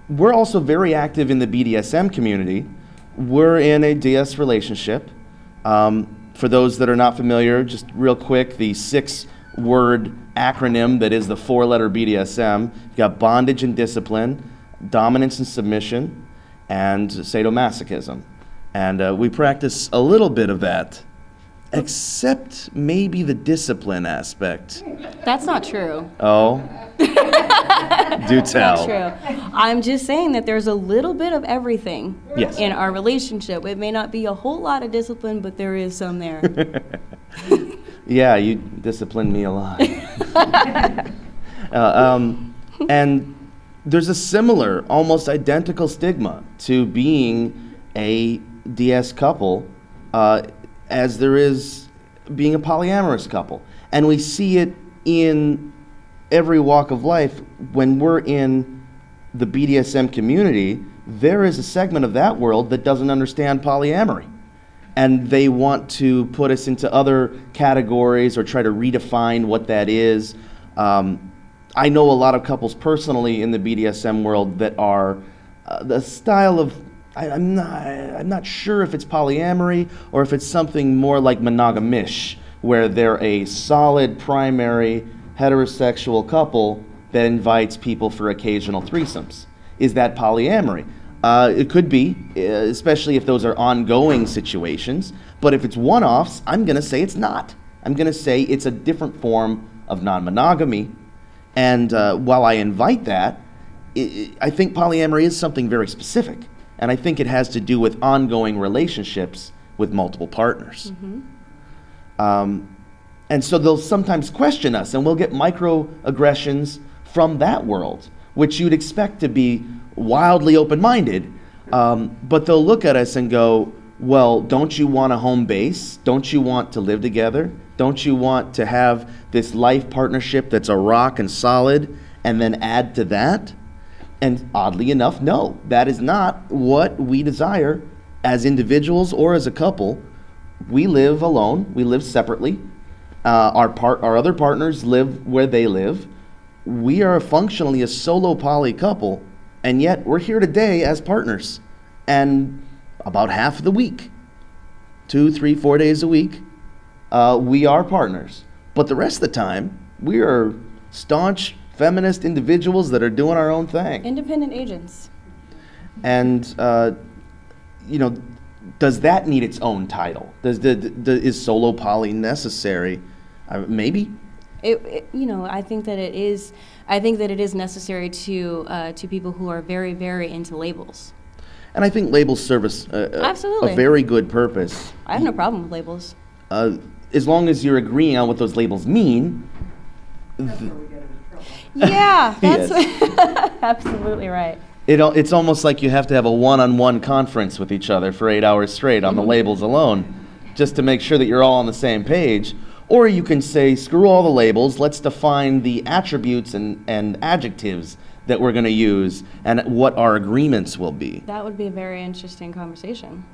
we're also very active in the BDSM community. We're in a DS relationship. For those that are not familiar, just real quick, the 6-word acronym that is the 4-letter BDSM. You've got bondage and discipline, dominance and submission, and sadomasochism. And we practice a little bit of that, except maybe the discipline aspect. That's not true. Oh? Do tell. Not true. I'm just saying that there's a little bit of everything in our relationship. It may not be a whole lot of discipline, but there is some there. Yeah, you disciplined me a lot. And there's a similar, almost identical stigma to being a DS couple as there is being a polyamorous couple. And we see it in every walk of life. When we're in the BDSM community, there is a segment of that world that doesn't understand polyamory. And they want to put us into other categories or try to redefine what that is. I know a lot of couples personally in the BDSM world that are the style of, I'm not sure if it's polyamory or if it's something more like monogamish, where they're a solid primary heterosexual couple that invites people for occasional threesomes. Is that polyamory? It could be, especially if those are ongoing situations. But if it's one-offs, I'm going to say it's not. I'm going to say it's a different form of non-monogamy. And while I invite that, I think polyamory is something very specific. And I think it has to do with ongoing relationships with multiple partners. Mm-hmm. And so they'll sometimes question us, and we'll get microaggressions from that world, which you'd expect to be wildly open-minded. But they'll look at us and go, well, don't you want a home base? Don't you want to live together? Don't you want to have this life partnership that's a rock and solid, and then add to that? And oddly enough, no, that is not what we desire as individuals or as a couple. We live alone. We live separately. Our other partners live where they live. We are functionally a SoloPoly couple, and yet we're here today as partners. And about half of the week, 2, 3, 4 days a week, we are partners. But the rest of the time, we are staunch feminist individuals that are doing our own thing. Independent agents. And, does that need its own title? Is SoloPoly necessary? Maybe. I think that it is. I think that it is necessary to people who are very, very into labels. And I think labels serve Absolutely. a very good purpose. I have no problem with labels. As long as you're agreeing on what those labels mean. That's where we get into trouble. Yeah, that's Yes. absolutely right. It's almost like you have to have a one-on-one conference with each other for 8 hours straight on the labels alone, just to make sure that you're all on the same page. Or you can say, screw all the labels, let's define the attributes and adjectives that we're going to use and what our agreements will be. That would be a very interesting conversation.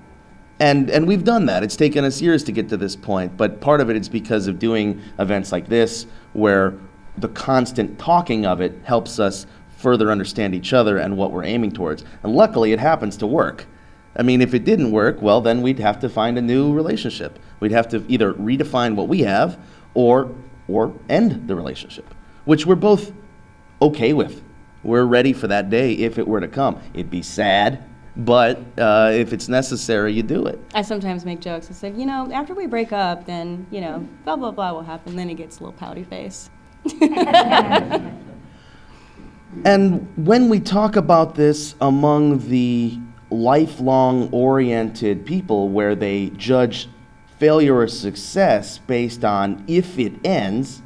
And we've done that. It's taken us years to get to this point, but part of it is because of doing events like this, where the constant talking of it helps us further understand each other and what we're aiming towards. And luckily, it happens to work. I mean, if it didn't work, well, then we'd have to find a new relationship. We'd have to either redefine what we have or end the relationship, which we're both okay with. We're ready for that day if it were to come. It'd be sad, but if it's necessary, you do it. I sometimes make jokes. I say, after we break up, then, blah, blah, blah will happen. Then he gets a little pouty face. And when we talk about this among the lifelong oriented people, where they judge failure or success based on if it ends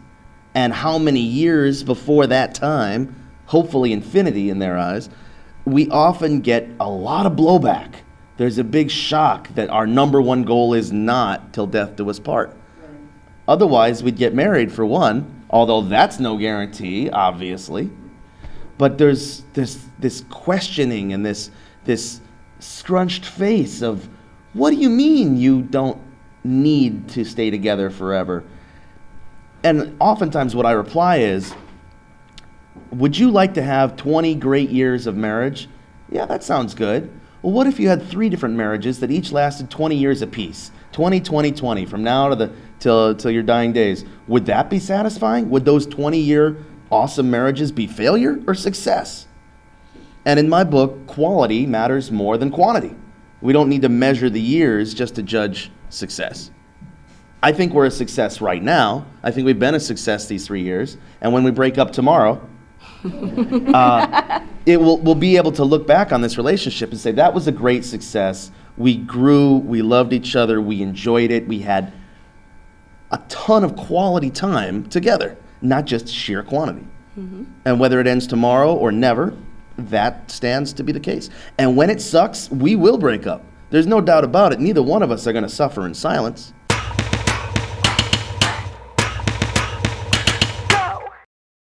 and how many years before that time, hopefully infinity in their eyes, we often get a lot of blowback. There's a big shock that our number one goal is not till death do us part. Right. Otherwise, we'd get married for one, although that's no guarantee, obviously. But there's this questioning and this scrunched face of, what do you mean you don't need to stay together forever? And oftentimes what I reply is, would you like to have 20 great years of marriage Yeah, that sounds good. Well, what if you had 3 different marriages that each lasted 20 years apiece? 20, 20, 20, from now to till your dying days. Would that be satisfying? Would those 20-year awesome marriages be failure or success? And in my book, quality matters more than quantity. We don't need to measure the years just to judge success. I think we're a success right now. I think we've been a success these 3 years. And when we break up tomorrow, we'll be able to look back on this relationship and say, that was a great success. We grew, we loved each other, we enjoyed it, we had a ton of quality time together, not just sheer quantity. And whether it ends tomorrow or never, that stands to be the case. And when it sucks, we will break up. There's no doubt about it. Neither one of us are going to suffer in silence.